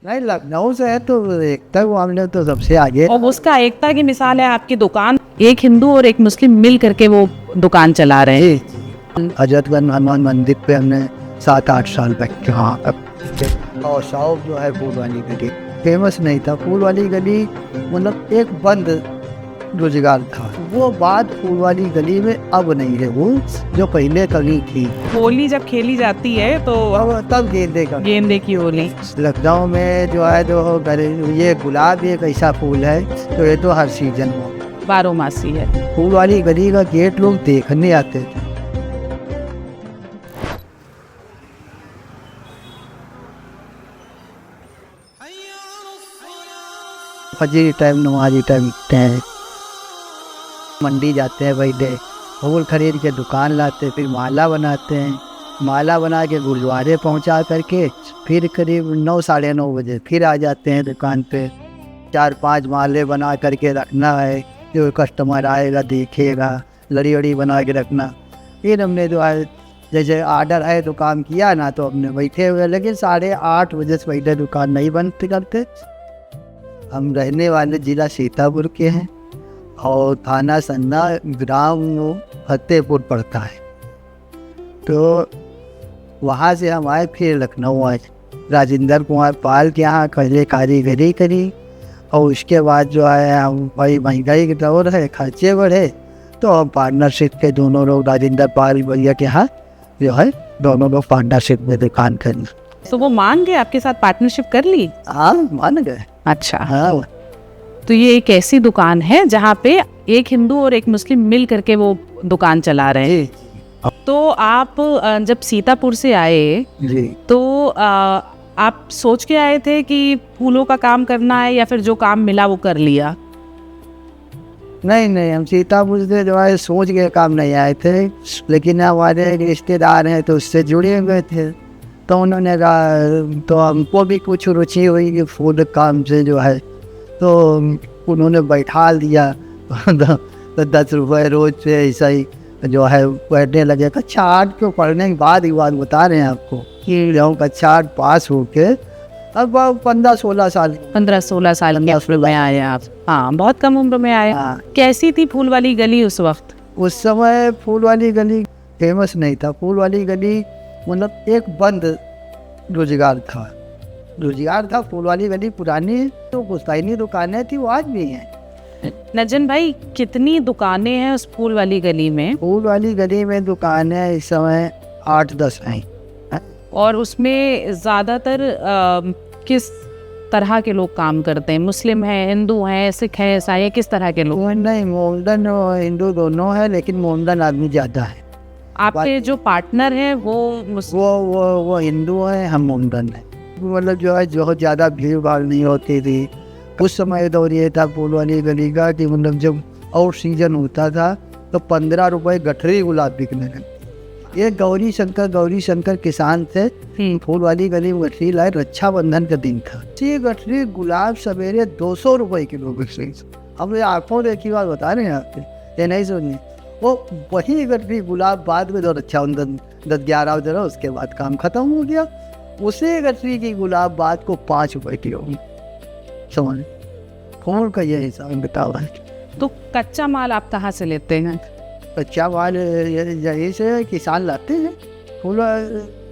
नहीं, लखनऊ से है तो एकता मामले तो सबसे आगे। और उसका एकता की मिसाल है आपकी दुकान, एक हिंदू और एक मुस्लिम मिल करके वो दुकान चला रहे हैं। हजरतगंज हनुमान मंदिर पे हमने 7-8 साल बैठे वहाँ पर। और शॉप जो है फूल वाली गली फेमस नहीं था। फूल वाली गली मतलब एक बंद रोजगार था। वो बात फूल वाली गली में अब नहीं है, वो जो पहले गली थी। होली जब खेली जाती है तो अब तब गेंदे का गेंदे की होली। लखनऊ में जो है जो ये गुलाब एक ऐसा फूल है तो ये तो हर सीजन में 12 मासी है। फूल वाली गली का गेट लोग देखने आते थे। फजर टाइम नमाजी टाइम मंडी जाते हैं भाई, फूल खरीद के दुकान लाते, फिर माला बनाते हैं। माला बना के गुरुद्वारे पहुंचा करके फिर करीब 9-9:30 बजे फिर आ जाते हैं दुकान पे। 4-5 माले बना करके रखना है, जो कस्टमर आएगा देखेगा, लड़ी वड़ी बना के रखना। फिर हमने जो है जैसे आर्डर है तो काम किया ना, तो हमने बैठे हुए, लेकिन 8:30 बजे से पहले दुकान नहीं बंद करते। हम रहने वाले ज़िला सीतापुर के हैं और थाना सन्ना, ग्राम फतेहपुर पड़ता है। तो वहाँ से हम आए, फिर लखनऊ आए, राजेंद्र कुमार पाल के यहाँ पहले कारीगरी करी। और उसके बाद जो है हम भाई महंगाई के दौर है, खर्चे बढ़े, तो हम पार्टनरशिप के दोनों लोग राजेंद्र पाल भैया के यहाँ जो है दोनों लोग पार्टनरशिप में दुकान करी। तो वो मान गए आपके साथ, पार्टनरशिप कर ली? हाँ, मान गए। अच्छा। हाँ, तो ये एक ऐसी दुकान है जहाँ पे एक हिंदू और एक मुस्लिम मिल करके वो दुकान चला रहे हैं। जी तो आप जब सीतापुर से आए जी। तो आप सोच के आए थे कि फूलों का काम करना है, या फिर जो काम मिला वो कर लिया? नहीं, हम सीतापुर से जो है सोच के काम नहीं आए थे, लेकिन हमारे रिश्तेदार हैं तो उससे जुड़े हुए थे। तो उन्होंने तो हमको भी कुछ रुचि हुई कि फूल काम से जो है, तो उन्होंने बैठा दिया। तो 10 रुपये रोज से ऐसा ही जो है बैठने लगे। कक्षा 8 को पढ़ने के बाद ही बात बता रहे हैं आपको कि जब कक्षा 8 पास होके अब 15-16 साल 15-16 साल की उम्र में आए आप? हाँ, बहुत कम उम्र में आए। हाँ। कैसी थी फूल वाली गली उस वक्त? उस समय फूल वाली गली फेमस नहीं था। फूल वाली गली मतलब एक बंद रोजगार था। फूल वाली गली पुरानी तो पुश्तैनी दुकानें थी, वो आज भी हैं। नजन भाई, कितनी दुकानें हैं उस फूल वाली गली में? फूल वाली गली में दुकानें इस समय 8-10 हैं। और उसमें ज़्यादातर किस तरह के लोग काम करते हैं? मुस्लिम हैं, हिंदू हैं, सिख हैं, ईसाई हैं, किस तरह के लोग? वो नहीं, मोमडन और हिंदू दोनों है, लेकिन मोमडन आदमी ज़्यादा है। आपके जो पार्टनर हैं वो वो हिंदू हैं, हम मोमडन हैं। मतलब जो है बहुत ज़्यादा भीड़ भाड़ नहीं होती थी। उस समय दौर ये था फूल वाली गली का कि मतलब जब और सीजन होता था तो 15 रुपये गठरी गुलाब बिकने लगे। ये गौरी शंकर किसान थे। फूल वाली गली में गठरी लाए, रक्षाबंधन का दिन था। ये गठरी गुलाब सवेरे 200 रुपये किलो बिक रही। हम ये आँखों देखी बात बता रहे हैं आपके, ये नहीं सुनिए। वो वही गठरी गुलाब बाद में जो रक्षाबंधन 10-11 बजे रहा, उसके बाद काम खत्म हो गया। उसी गठरी की गुलाब बाद को 5 रुपये किलो समझ। फूल का ये हिसाब बतावा है। तो कच्चा माल आप कहाँ से लेते हैं? कच्चा माल यहीं से किसान लाते हैं फूल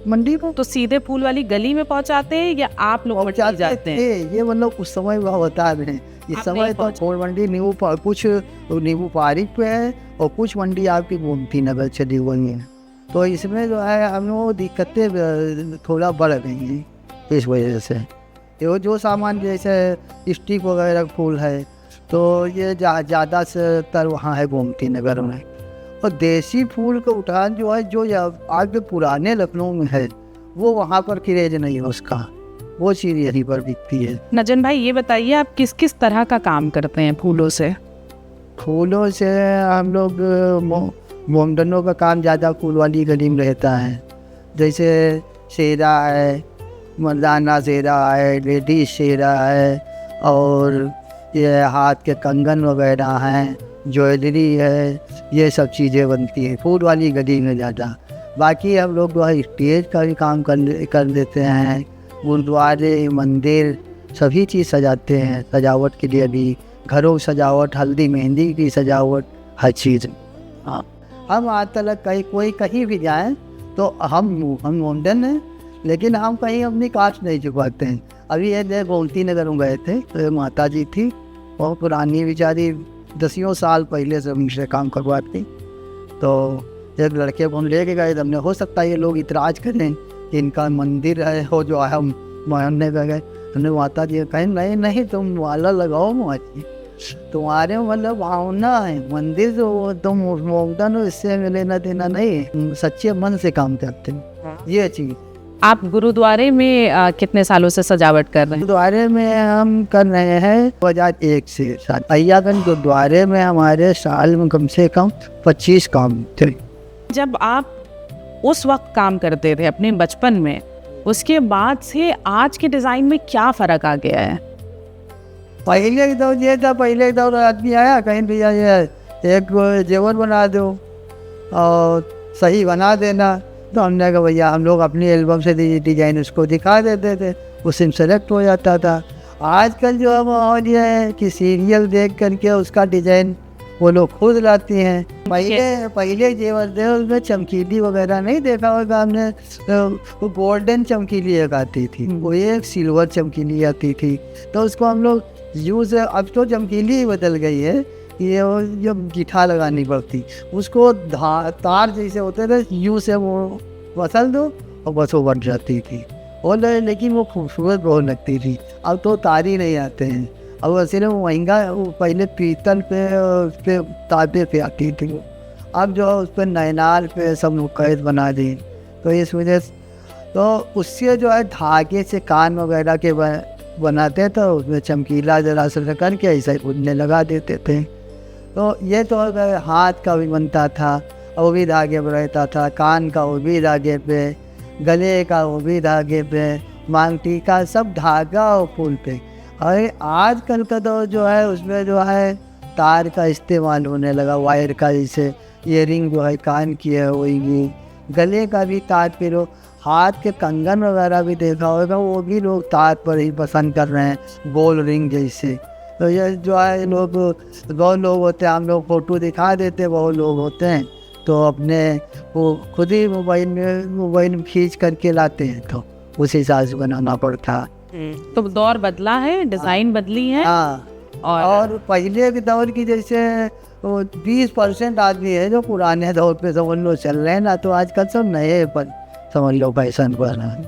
मंडी को। तो सीधे फूल वाली गली में पहुँचाते हैं या आप लोग मंडी जाते हैं? ये मतलब उस समय वह बता रहे हैं, इस समय तो फूल मंडी कुछ नींबू पारी पे है और कुछ मंडी आपकी गोमती नगर चली हुई है। तो इसमें जो है हम लोग दिक्कतें थोड़ा बढ़ गई हैं इस वजह से। ये जो सामान जैसे स्टिक वगैरह फूल है तो ये ज़्यादा से तर वहाँ है गोमती नगर में। और देसी फूल का उठान जो है, जो आज पुराने लखनऊ में है, वो वहाँ पर क्रेज नहीं है उसका, वो चीज़ यहीं पर बिकती है। नजन भाई, ये बताइए आप किस किस तरह का काम करते हैं फूलों से? फूलों से हम लोग मोमडनों का काम ज़्यादा फूल वाली गली में रहता है। जैसे सेरा है, मर्दाना सेरा है, लेडीज सेरा है, और ये हाथ के कंगन वगैरह हैं, ज्वेलरी है, ये सब चीज़ें बनती है फूल वाली गली में ज़्यादा। बाकी हम लोग जो है स्टेज का भी काम कर देते हैं, गुरुद्वारे, मंदिर सभी चीज़ सजाते हैं सजावट के लिए। भी घरों की सजावट, हल्दी मेहंदी की सजावट, हर चीज़। हाँ, हम आज तक कोई कहीं भी जाएं तो हम मुंडन हैं, लेकिन हम कहीं अपनी कास्ट नहीं छुपाते हैं। अभी ये गोमती नगर में गए थे तो माता जी थी, बहुत पुरानी बेचारी, 10 साल पहले से उनसे काम करवाती। तो एक लड़के को हम ले के गए, हमने हो सकता है ये लोग इतराज़ करें कि इनका मंदिर है हो जो है, हम मानने पे गए। हमने माता जी कहें नहीं नहीं तुम माला लगाओ माँ जी, तुम्हारे मतलब भावना है, मंदिर जो तुम मोमडन हो इससे लेना देना नहीं, सच्चे मन से काम करते हैं ये चीज़। आप गुरुद्वारे में कितने सालों से सजावट कर रहे हैं? गुरुद्वारे में हम कर रहे हैं 2001 से। अय्यागंज गुरुद्वारे में हमारे साल में कम से कम 25 काम थे। जब आप उस वक्त काम करते थे अपने बचपन में, उसके बाद से आज के डिज़ाइन में क्या फ़र्क आ गया है? पहले की दौर ये था, पहले की दौर आदमी आया कहीं भी ये एक जेवर बना दो और सही बना देना, तो हमने कहा भैया हम लोग अपनी एल्बम से डिजाइन उसको दिखा देते थे, उससे सेलेक्ट हो जाता था। आजकल जो है माहौल ये है कि सीरियल देख करके उसका डिजाइन वो लोग खुद लाती हैं। पहले जेवर थे उसमें चमकीली वगैरह नहीं देखा होगा हमने, वो गोल्डन चमकीली एक आती थी, वो एक सिल्वर चमकीली आती थी, तो उसको हम लोग यूज़, अब तो चमकीली ही बदल गई है, ये जो गिठा लगानी पड़ती, उसको तार जैसे होते थे, यूँ से वो फसल दो और बस वो बन जाती थी, और लेकिन वो खूबसूरत बहुत लगती थी। अब तो तार ही नहीं आते हैं, अब वैसे वो महंगा, वो पहले पीतल पे उस पर तांबे पे आती थी, अब जो उस पर नैनाल पे सब लोग कैद बना दी, तो इस वजह से तो उससे जो है धागे से कान वगैरह के बनाते तो उसमें चमकीला जरा सा करके ऐसा उड़ने लगा देते थे। तो ये तो अगर हाथ का भी बनता था वो भी धागे पर रहता था, कान का वो भी धागे पे, गले का वो भी धागे पे, मांग टीका सब धागा और फूल पे। और आजकल का तो जो है उसमें जो है तार का इस्तेमाल होने लगा, वायर का, जैसे ईयरिंग जो है कान की है वही, गले का भी तार पे, हाथ के कंगन वगैरह भी देखा होगा, वो भी लोग तार पर ही पसंद कर रहे हैं, गोल रिंग जैसे। तो ये जो है लोग, बहुत लोग होते हैं, हम लोग फ़ोटो दिखा देते, बहुत लोग होते हैं तो अपने वो खुद ही मोबाइल में खींच करके लाते हैं, तो उस हिसाब से बनाना पड़ता। तो दौर बदला है, डिज़ाइन बदली है। हाँ, और पहले के दौर की जैसे 20% आदमी है जो पुराने दौर पे समझ लो चल रहे हैं ना, तो आजकल सब नए पर समझ लो फैशन पर,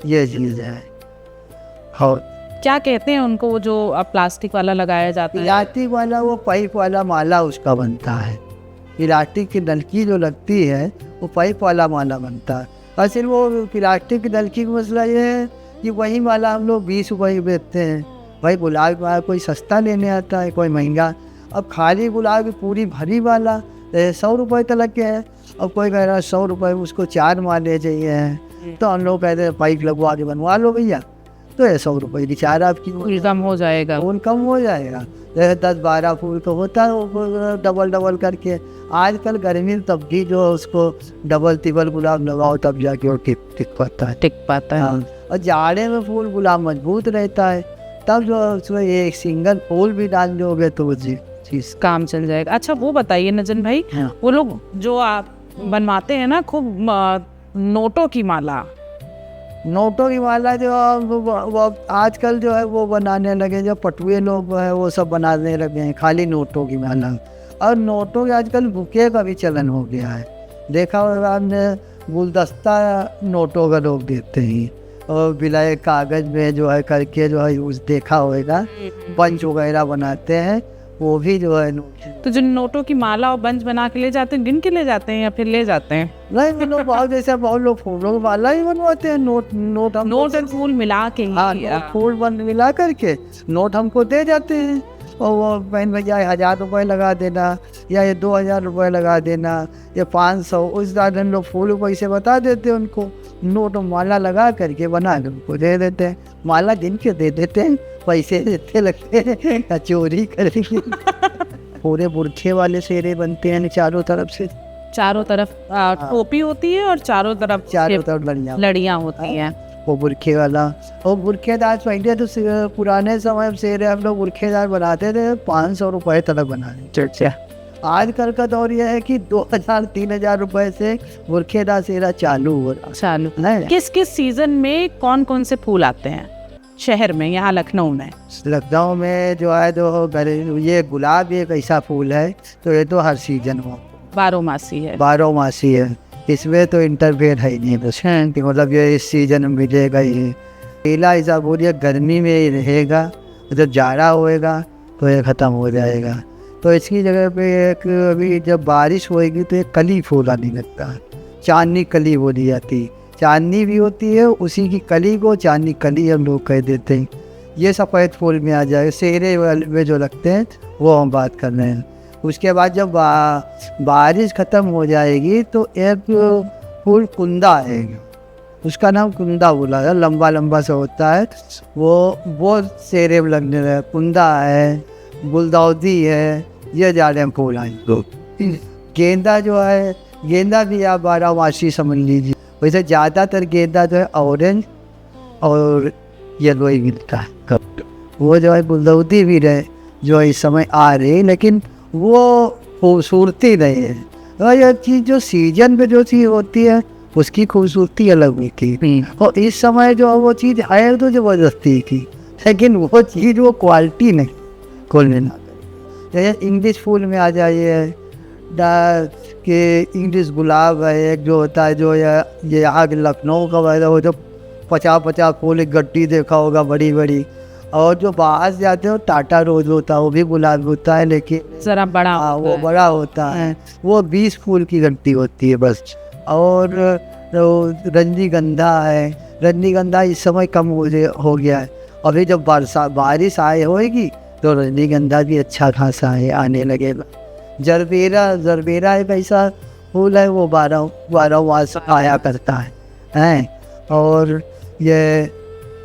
ये चीज़ है। और क्या कहते हैं उनको, वो जो प्लास्टिक वाला लगाया जाता है? प्लास्टिक वाला, वो पाइप वाला माला उसका बनता है। प्लास्टिक की नलकी जो लगती है वो पाइप वाला माला बनता है। और सिर्फ वो प्लास्टिक की नलकी का मसला ये है कि वही माला हम लोग 20 रुपये बेचते हैं। भाई गुलाब का कोई सस्ता लेने आता है, कोई महंगा। अब खाली गुलाब की पूरी भरी वाला 100 रुपये तक के है, अब कोई कह रहा है 100 रुपये, उसको 4 माले चाहिए, तो हम लोग कहते हैं पाइप लगवा के बनवा लो भैया, तो 100 रुपये की 4 आपकी फूल कम हो जाएगा, फूल कम हो जाएगा। 10-12 फूल तो होता है वो डबल करके। आजकल गर्मी में तब भी जो उसको डबल तिबल गुलाब लगाओ तब जाके वो टिक पाता है। हाँ। और जाड़े में फूल गुलाब मजबूत रहता है, तब जो उसमें एक सिंगल फूल भी डाल दोगे तो चीज़ काम चल जाएगा। अच्छा वो बताइए नजन भाई, हाँ। वो लोग जो आप बनवाते हैं ना खूब नोटों की माला जो वो आजकल जो है वो बनाने लगे, जो पटुए लोग है वो सब बनाने लगे हैं खाली नोटों की माला। और नोटों के आजकल बुके का भी चलन हो गया है, देखा होगा आपने, गुलदस्ता नोटों का लोग देते हैं, और बिलाए कागज़ में जो है करके जो है यूज़ देखा होगा, पंच वगैरह बनाते हैं, वो भी जो है तो जो नोटों की माला और बंच बना के ले जाते हैं, गिन के ले जाते हैं या फिर ले जाते हैं? नहीं, लोग बहुत जैसे बहुत लोग फूलों की माला ही बनवाते हैं, नोट और फूल मिला के। हाँ, फूल मिला करके नोट हमको दे जाते हैं, और वो बहन भैया 1000 रुपये लगा देना, या ये 2000 रुपये लगा देना, या 500, उस दादा लोग फूल पैसे बता देते हैं उनको, नोट माला लगा करके बना के उनको दे देते हैं, माला गिन के दे देते हैं, पैसे देते लगते हैं, चोरी करेंगे। पूरे बुरखे वाले सेरे बनते हैं चारों तरफ से, चारों तरफ टोपी होती है और चारों तरफ लड़ियाँ लड़ियाँ होती हैं। वो बुरखे वाला। और बुरखेदार पहले तो पुराने समय से हम लोग बुरखेदार बनाते थे 500 रुपये तक बनाते। अच्छा। आजकल का दौर यह है कि 2000-3000 रुपये से बुरखेदार सेहरा चालू हो रहा चालू। है। किस किस सीजन में कौन कौन से फूल आते हैं शहर में, यहाँ लखनऊ में? लखनऊ में जो है तो ये गुलाब एक ऐसा फूल है तो ये तो हर सीजन हो, 12 मासी है। 12 मासी है, इसमें तो इंटरफेयर है ही नहीं बस कि मतलब ये इस सीजन में मिलेगा ही। केला ऐसा फूल ये गर्मी में ही रहेगा, जब जाड़ा होएगा तो ये ख़त्म हो जाएगा। तो इसकी जगह पे एक अभी जब बारिश होएगी तो एक कली फूल आने लगता है, चांदनी कली बोली जाती है। चांदनी भी होती है, उसी की कली को चांदनी कली हम लोग कह देते हैं। ये सफ़ेद फूल में आ जाएगा, सेहरे वाले में जो लगते हैं वो हम बात कर रहे हैं। उसके बाद जब बारिश ख़त्म हो जाएगी तो एक फूल कुंदा है, उसका नाम कुंदा बोला है, लंबा लंबा सा होता है, वो सेहरे में लगने लगे। कुंदा है, गुलदाउदी है, ये ज़्यादा फूल आए। गेंदा जो है, गेंदा भी आप 12 मासी समझ लीजिए। वैसे ज़्यादातर गेंदा जो है ऑरेंज और येलो ही मिलता है। वो जो है गुलदाउदी भी रहे जो इस समय आ रही, लेकिन वो खूबसूरती नहीं है। और ये चीज़ जो सीजन पे जो चीज़ होती है उसकी खूबसूरती अलग होती है। और इस समय जो वो चीज़ है तो ज़बरदस्ती की, लेकिन वो चीज़ वो क्वालिटी नहीं खोल मिला। जैसे इंग्लिश फूल में आ जाइए कि इंग्लिश गुलाब है एक जो होता है, जो ये यहाँ के लखनऊ का वाला हो, जो 50-50 फूल एक गड्डी देखा होगा बड़ी बड़ी। और जो बाहर से जाते हो टाटा रोज होता है, वो भी गुलाब होता है लेकिन जरा बड़ा वो बड़ा होता है, वो 20 फूल की गड्डी होती है बस। और रजनीगंधा है, रजनीगंधा इस समय कम हो गया है। अभी जब बारिश आए होएगी तो रजनीगंधा भी अच्छा खासा है आने लगेगा। जरबेरा एक ऐसा फूल है, वो 12 मास आया करता है। और ये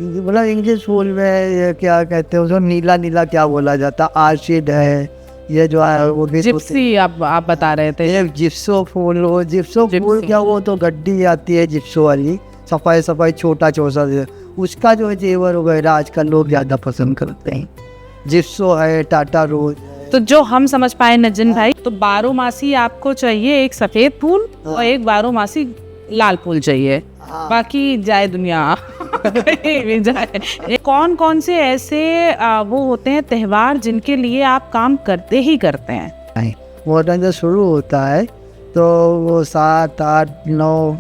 मतलब इंग्लिश फूल में ये क्या कहते हैं उसको, नीला नीला क्या बोला जाता, आर्चिड है, ये जो है वो भी जिप्सी आप बता रहे थे। ये जिप्सो फूल, वो जिप्सो फूल क्या, वो तो गड्डी आती है जिप्सो वाली, सफाई छोटा चौसा, उसका जो है जेवर वगैरह आजकल लोग ज़्यादा पसंद करते हैं। जिप्सो है, टाटा रोज। तो जो हम समझ पाए नजन भाई, तो 12 मासी आपको चाहिए एक सफेद फूल और एक 12 मासी लाल फूल चाहिए, बाकी जाए दुनिया भी जाए। कौन कौन से ऐसे वो होते हैं त्योहार जिनके लिए आप काम करते ही करते हैं? मोहर्रम जब शुरू होता है तो वो 7, 8, 9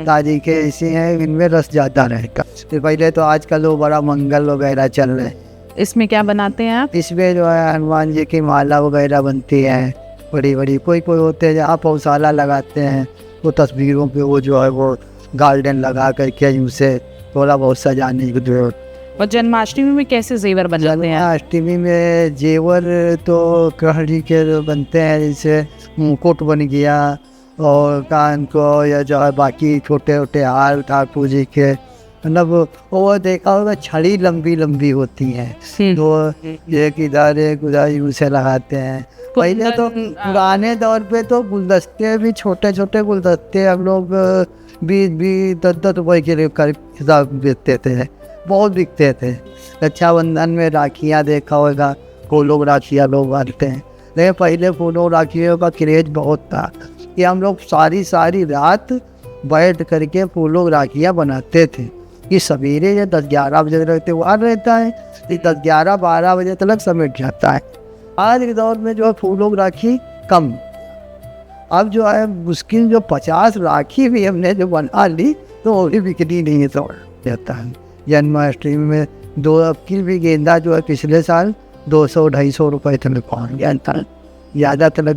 तारीखें ऐसी हैं, इनमें रस ज़्यादा रहेगा। तो पहले तो आजकल वो बड़ा मंगल वगैरह चल रहे हैं। इसमें क्या बनाते हैं आप? इसमें जो है हनुमान जी की माला वगैरह बनती है बड़ी बड़ी। कोई होते हैं जहाँ पौसाला लगाते हैं, वो तस्वीरों पे वो जो है वो गार्डन लगा करके उसे थोड़ा बहुत सजाने की जरूरत। और जन्माष्टमी में कैसे जेवर बनाते हैं? जन्माष्टमी में जेवर तो कढ़ी के बनते हैं, जैसे मुकुट बन गया और कान को, या जो है बाकी छोटे छोटे हार ठाकुर जी के, मतलब वो देखा होगा छड़ी लंबी लंबी होती हैं, तो एक इधर एक उधर उसे लगाते हैं। पहले तो पुराने दौर पे तो गुलदस्ते भी, छोटे छोटे गुलदस्ते हम लोग 20-10 रुपए के हिसाब बेचते थे, बहुत बिकते थे। रक्षाबंधन में राखियाँ देखा होगा, फूलों राखियाँ लोग बांटते हैं, लेकिन पहले फूलों राखियों का क्रेज बहुत था कि हम लोग सारी रात बैठ करके फूलों राखियाँ बनाते थे। ये सवेरे या 10-11 बजे तक त्यौहार रहता है, 10-11-12 बजे तक समेट जाता है। आज के दौर में जो है फूलों राखी कम, अब जो है मुश्किल जो 50 राखी भी हमने जो बना ली तो वो भी बिक्री नहीं है तो जाता है। जन्माष्टमी में 2 अबकी भी गेंदा जो है पिछले साल 200-250 रुपये तक पहुँच गया था। ज़्यादातर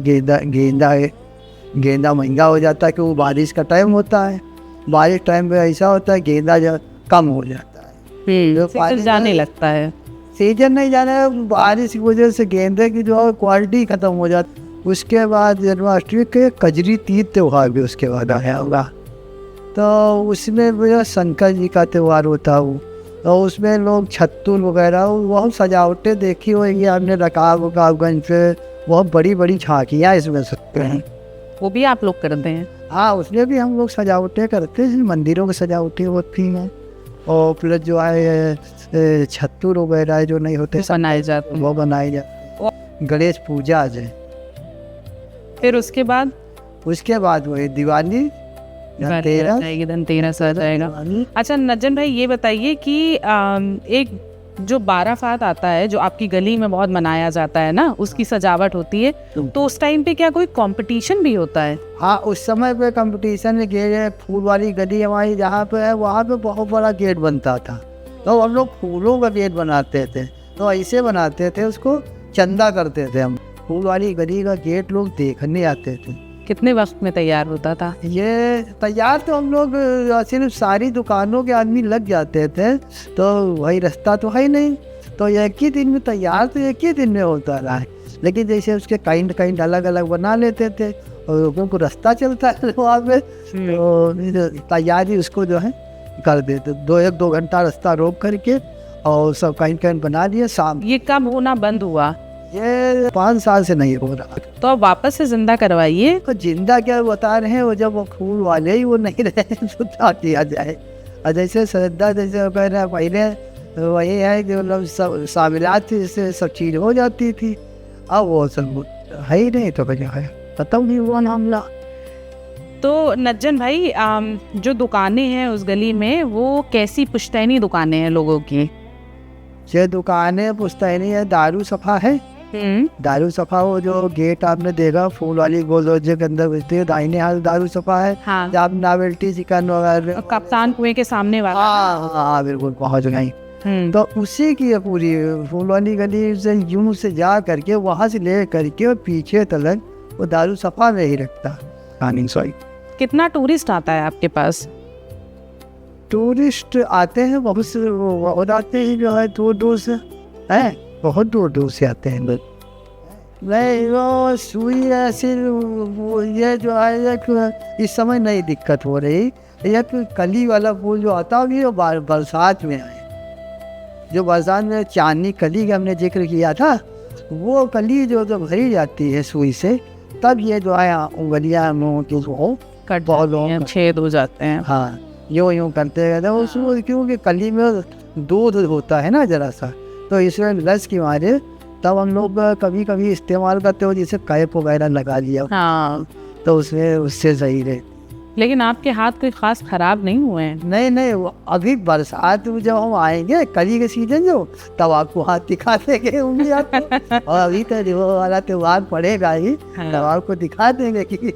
गेंदा महंगा हो जाता है क्योंकि बारिश का टाइम होता है, बारिश टाइम पे ऐसा होता है गेंदा जो कम हो जाता है, सीजन जाने लगता है। सीजन नहीं जाना, बारिश की वजह से गेंदे की जो है क्वालिटी ख़त्म हो जाती। उसके बाद जन्माष्टमी के कजरी तीज त्यौहार भी उसके बाद आया होगा, तो उसमें जो शंकर जी का त्यौहार होता है, तो उसमें लोग छत्तूर वगैरह बहुत सजावटें देखी होगी आपने, रकाबगंज पे बहुत बड़ी बड़ी झांकियाँ इसमें सकते हैं, वो भी आप लोग करते हैं? हाँ, उसमें भी हम लोग सजावटें करते हैं, मंदिरों की सजावटें होती हैं। और प्लस जो है छत्तूर वगैरह जो नहीं होते बनाए जाते हैं। वो बनाए जाते। गणेश पूजा आज है, फिर उसके बाद उसके बाद वही दिवाली, धनतेरस, धनतेरस आ जाएगा। अच्छा नज्जन भाई ये बताइए कि एक जो बाराफात आता है जो आपकी गली में बहुत मनाया जाता है ना, उसकी सजावट होती है, तो उस टाइम पे क्या कोई कंपटीशन भी होता है? हाँ, उस समय पे कंपटीशन गेट, फूल वाली गली हमारी जहाँ पे है वहाँ पे बहुत बड़ा गेट बनता था, तो हम लोग फूलों का गेट बनाते थे। तो ऐसे बनाते थे, उसको चंदा करते थे हम। फूल वाली गली का गेट लोग देखने आते थे। कितने वक्त में तैयार होता था ये तैयार? तो हम लोग सिर्फ सारी दुकानों के आदमी लग जाते थे, तो वही रास्ता तो है ही नहीं, तो एक ही दिन में तैयार, तो एक ही दिन में होता रहा है। लेकिन जैसे उसके काइंड अलग अलग बना लेते थे और लोगों को रास्ता चलता है वहाँ पे, तो तैयारी उसको जो है कर देते। 1-2 घंटा रास्ता रोक करके और सब काइंड बना दिए। शाम ये कब होना बंद हुआ? ये 5 साल से नहीं हो रहा। तो अब वापस से जिंदा करवाइए। तो जिंदा क्या बता रहे हैं, वो जब वो फूल वाले ही वो नहीं रहे तो क्या किया जाए। और जैसे श्रद्धा जैसे कह रहे हैं पहले, वही है कि मतलब सब शामिलात थी, जिससे सब चीज़ हो जाती थी। अब वो सब है ही नहीं, तो क्या है, खत्म नहीं हुआ मामला। तो नज्जन भाई जो दुकानें हैं उस गली में, वो कैसी पुश्तैनी दुकानें हैं लोगों की? ये दुकानें पुश्तैनी है, दारू सफा है। दारू सफा, वो जो गेट आपने देखा फूल वाली गोलदरवाजे के अंदर घुसते है, दाहिने हाथ दारू सफा है। हाँ। जब नावेल्टी चिकन वगैरह, कप्तान कुएं के सामने वाला। हाँ हाँ बिल्कुल पहुँच गई। तो उसी की है पूरी फूल वाली गली से, यूं से जा करके वहाँ से ले करके और पीछे तक वो दारू सफा में ही रखता। कितना टूरिस्ट आता है आपके पास? टूरिस्ट आते हैं बहुत से, बहुत आते हैं जो है दूर दूर से, हैं बहुत दूर दूर से आते हैं लोग। नहीं वो सुई ऐसी, ये जो है एक इस समय नई दिक्कत हो रही, एक कली वाला फूल जो आता है वो बरसात में आए। जो बरसात में चांदनी कली का हमने जिक्र किया था, वो कली जो भरी जाती है सुई से, तब ये जो है उंगलियाँ मुँह की वो कट जाती हैं, छेद हो जाते हैं। हाँ, यूँ करते रहते हैं उसमें, क्योंकि कली में दूध होता है ना जरा सा, तो इसमें रस की मारे तब हम लोग कभी कभी इस्तेमाल करते हो, जैसे कैप वगैरह लगा लिया। हाँ, तो उसमें उससे सही रहे। लेकिन आपके हाथ कोई खास खराब नहीं हुए हैं? नहीं, अभी बरसात में जब हम आएंगे कली के सीजन जो, तब आपको हाथ दिखा देंगे उंगली आपको। और अभी तो वो वाला त्योहार पड़ेगा ही, हाँ। तब आपको दिखा देंगे कि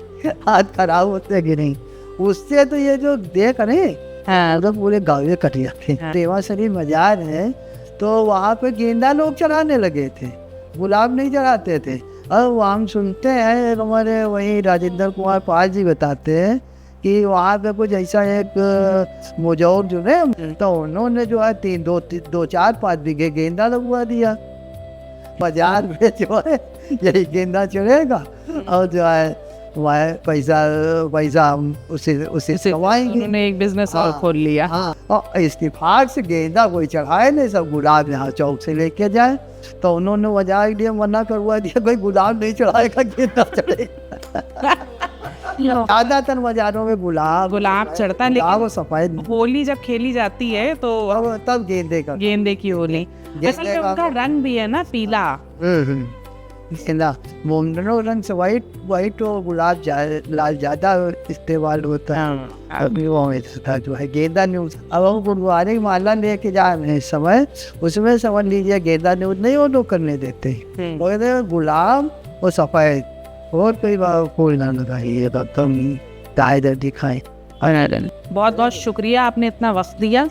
हाथ खराब होते कि नहीं। उससे तो ये जो देख रहे, हाँ। तो पूरे गाँव में कट जाते हैं। रेवा शरीफ मजार है, तो वहाँ पे गेंदा लोग चढ़ाने लगे थे, गुलाब नहीं चढ़ाते थे। और वहाँ हम सुनते हैं, हमारे वही राजेंद्र कुमार पाल जी बताते हैं कि वहाँ पे कुछ ऐसा एक मुजौर जो है, तो उन्होंने जो है 4-5 बीघे गेंदा लगवा दिया। बाजार में जो है यही गेंदा चढ़ेगा और जो है वह पैसा हम उसे कमाएंगे। उन्होंने एक बिजनेस और खोल लिया। हाँ, और इस्तीफाक से गेंदा कोई चढ़ाए नहीं, सब गुलाब यहाँ चौक से लेके जाए। तो उन्होंने बाजार के लिए मना करवा दिया, कोई गुलाब नहीं चढ़ाएगा, गेंदा चढ़ेगा। ज्यादातर बाजारों में गुलाब चढ़ता है, लेकिन सफेद होली जब खेली जाती है तो तब गेंदे की होली। असल में उनका रंग भी है ना पीला। गेंदा मोमडनो रंग से वाइट और गुलाब लाल ज्यादा इस्तेमाल होता है। अभी वो था जो है गेंदा न्यूज। अब हम गुरुद्वारे की माला लेके जा रहे हैं समय, उसमें समझ लीजिए गेंदा न्यूज नहीं वो लोग करने देते, वो कहते हैं गुलाब और सफेद, और कोई फूल ना लगाइए, तब तुम दिखाएं। बहुत बहुत शुक्रिया, आपने इतना वक्त दिया।